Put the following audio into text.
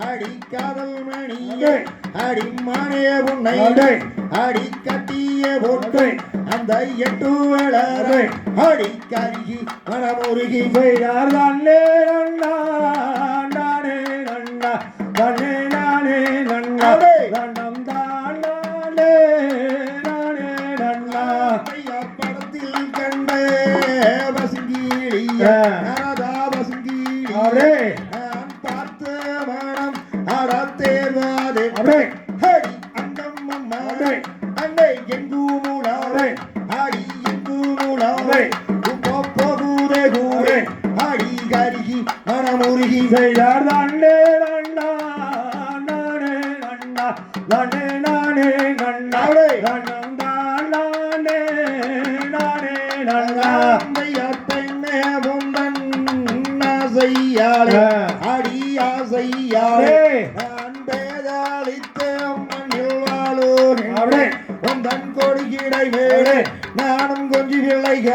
அடி காதல் மணியே அடி மானே உன்னை அடி கட்டிய பொட்டு அந்த 8 வளரை அடி கருகி மனமுருகி செய்தார் தானே நன்னா நானே நன்னா தானே நானே நன்னா நன்னம் தானே நானே நன்னா படத்தில் கண்ட பசுங்கீழிய நரதா பசுங்கீழியே நான் பார்த்த மனம் அறத்தேர்வாதே ஹடி அண்டம் அம்மாடே அன்னை எங்கூமுடாவே ஹடி எங்கூமுடாவே போகுதே கூடே ஹடி கருகி மனமுருகி செய்தார் தானே நன்னா நானே நன்னா தானே நானே நன்னா நன்னம் தானே நானே நன்னா பெண்ணே பொந்தன் ஆசையாளே அடியா செய்யாளே அன்பேதாளித்து மண்ணில் வாழோ உந்தன் கொடி கிடை மேலே நானும் கொஞ்சி பிள்ளைகள்